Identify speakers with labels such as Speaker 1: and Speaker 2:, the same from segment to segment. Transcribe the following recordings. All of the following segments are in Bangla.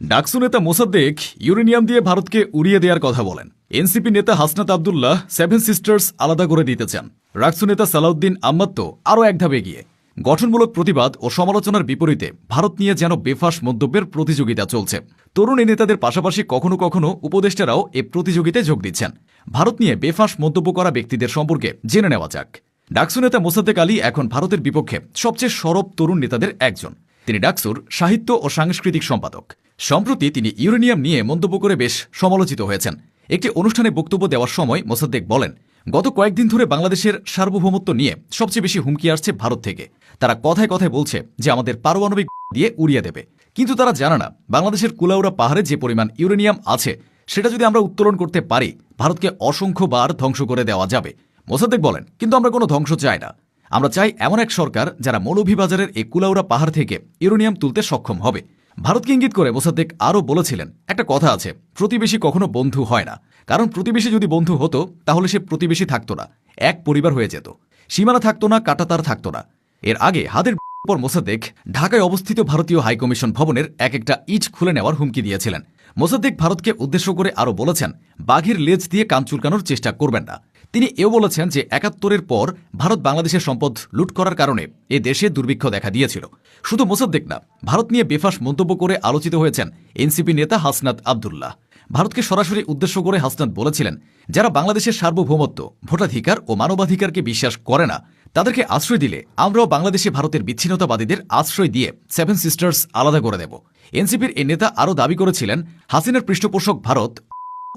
Speaker 1: ডাকসু নেতা মোসাদ্দেক ইউরেনিয়াম দিয়ে ভারতকে উড়িয়ে দেওয়ার কথা বলেন। এনসিপি নেতা হাসনাত আবদুল্লাহ সেভেন সিস্টার্স আলাদা করে দিতে চান। ডাকসু নেতা সালাউদ্দিন আহমদ তো আরও এক ধাপ এগিয়ে। গঠনমূলক প্রতিবাদ ও সমালোচনার বিপরীতে ভারত নিয়ে যেন বেফাঁস মন্তব্যের প্রতিযোগিতা চলছে। তরুণ এই নেতাদের পাশাপাশি কখনো কখনো উপদেষ্টারাও এ প্রতিযোগিতায় যোগ দিচ্ছেন। ভারত নিয়ে বেফাঁস মন্তব্য করা ব্যক্তিদের সম্পর্কে জেনে নেওয়া যাক। ডাকসু নেতা মোসাদ্দেক আলী এখন ভারতের বিপক্ষে সবচেয়ে সরব তরুণ নেতাদের একজন। তিনি ডাকসুর সাহিত্য ও সাংস্কৃতিক সম্পাদক। সম্প্রতি তিনি ইউরেনিয়াম নিয়ে মন্তব্য করে বেশ সমালোচিত হয়েছেন। একটি অনুষ্ঠানে বক্তব্য দেওয়ার সময় মোসাদ্দেক বলেন, গত কয়েকদিন ধরে বাংলাদেশের সার্বভৌমত্ব নিয়ে সবচেয়ে বেশি হুমকি আসছে ভারত থেকে। তারা কথায় কথায় বলছে যে আমাদের পারমাণবিক দিয়ে উড়িয়ে দেবে, কিন্তু তারা জানে না বাংলাদেশের কুলাউড়া পাহাড়ে যে পরিমাণ ইউরেনিয়াম আছে সেটা যদি আমরা উত্তোলন করতে পারি ভারতকে অসংখ্যবার ধ্বংস করে দেওয়া যাবে। মোসাদ্দেক বলেন, কিন্তু আমরা কোনো ধ্বংস চাই না। আমরা চাই এমন এক সরকার যারা মৌলভীবাজারের এই কুলাউড়া পাহাড় থেকে ইউরেনিয়াম তুলতে সক্ষম হবে। ভারতকে ইঙ্গিত করে মোসাদ্দেক আরও বলেছিলেন, একটা কথা আছে, প্রতিবেশী কখনো বন্ধু হয় না। কারণ প্রতিবেশী যদি বন্ধু হতো তাহলে সে প্রতিবেশী থাকতো না, এক পরিবার হয়ে যেত। সীমানা থাকতো না, কাঁটাতার থাকতো না। এর আগে হাদের পর মোসাদ্দেক ঢাকায় অবস্থিত ভারতীয় হাইকমিশন ভবনের এক একটা ইট খুলে নেওয়ার হুমকি দিয়েছিলেন। মোসাদ্দেক ভারতকে উদ্দেশ্য করে আরও বলেছেন, বাঘের লেজ দিয়ে কান চুলকানোর চেষ্টা করবেন না। তিনি এও বলেছেন যে ৭১-এর পর ভারত বাংলাদেশের সম্পদ লুট করার কারণে এ দেশে দুর্ভিক্ষ দেখা দিয়েছিল। শুধু মোসাদ্দেক না, ভারত নিয়ে বেফাঁস মন্তব্য করে আলোচিত হয়েছেন এনসিপি নেতা হাসনাত আবদুল্লাহ। ভারতকে সরাসরি উদ্দেশ্য করে হাসনাত বলেছিলেন, যারা বাংলাদেশের সার্বভৌমত্ব, ভোটাধিকার ও মানবাধিকারকে বিশ্বাস করে না তাদেরকে আশ্রয় দিলে আমরাও বাংলাদেশে ভারতের বিচ্ছিন্নতাবাদীদের আশ্রয় দিয়ে সেভেন সিস্টার্স আলাদা করে দেব। এনসিপির এই নেতা আরও দাবি করেছিলেন, হাসিনার পৃষ্ঠপোষক ভারত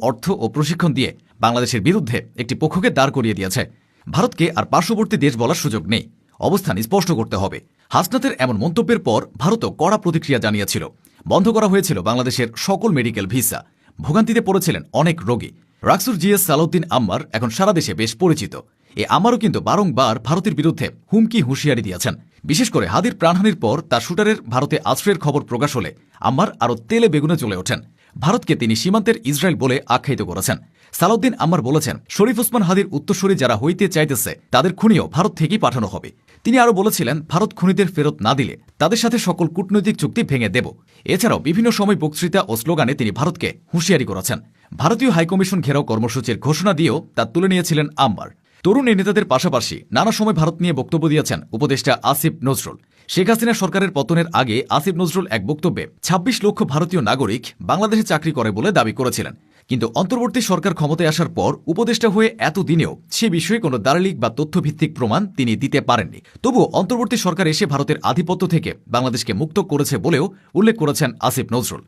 Speaker 1: অর্থ ও প্রশিক্ষণ দিয়ে বাংলাদেশের বিরুদ্ধে একটি পক্ষকে দাঁড় করিয়ে দিয়েছে। ভারতকে আর পার্শ্ববর্তী দেশ বলার সুযোগ নেই, অবস্থান স্পষ্ট করতে হবে। হাসনাতের এমন মন্তব্যের পর ভারতও কড়া প্রতিক্রিয়া জানিয়েছিল। বন্ধ করা হয়েছিল বাংলাদেশের সকল মেডিকেল ভিসা। ভোগান্তিতে পড়েছিলেন অনেক রোগী। ডাকসুর জিএস সালাউদ্দিন আম্মার এখন সারা দেশে বেশ পরিচিত। এ আমারও কিন্তু বারংবার ভারতের বিরুদ্ধে হুমকি হুঁশিয়ারি দিয়েছেন। বিশেষ করে হাদির প্রাণহানির পর তার শুটারের ভারতে আশ্রয়ের খবর প্রকাশ হলে আম্মার আরও তেলে বেগুনে চলে ওঠেন। ভারতকে তিনি সীমান্তের ইসরায়েল বলে আখ্যায়িত করেছেন। সালাউদ্দিন আম্মার বলেছেন, শরীফ ওসমান হাদির উত্তরসূরি যারা হইতে চাইতেছে তাদের খুনিও ভারত থেকেই পাঠানো হবে। তিনি আরও বলেছিলেন, ভারত খুনিদের ফেরত না দিলে তাদের সাথে সকল কূটনৈতিক চুক্তি ভেঙে দেব। এছাড়াও বিভিন্ন সময় বক্তৃতা ও স্লোগানে তিনি ভারতকে হুঁশিয়ারি করেছেন। ভারতীয় হাইকমিশন ঘেরাও কর্মসূচির ঘোষণা দিয়েও তা তুলে নিয়েছিলেন আম্মার। তরুণ এই নেতাদের পাশাপাশি নানা সময় ভারত নিয়ে বক্তব্য দিয়েছেন উপদেষ্টা আসিফ নজরুল। শেখ হাসিনা সরকারের পতনের আগে আসিফ নজরুল এক বক্তব্যে ২৬ লক্ষ ভারতীয় নাগরিক বাংলাদেশে চাকরি করে বলে দাবি করেছিলেন। কিন্তু অন্তর্বর্তী সরকার ক্ষমতায় আসার পর উপদেষ্টা হয়ে এতদিনেও সে বিষয়ে কোনো দালালিক বা তথ্যভিত্তিক প্রমাণ তিনি দিতে পারেননি। তবুও অন্তর্বর্তী সরকার এসে ভারতের আধিপত্য থেকে বাংলাদেশকে মুক্ত করেছে বলেও উল্লেখ করেছেন আসিফ নজরুল।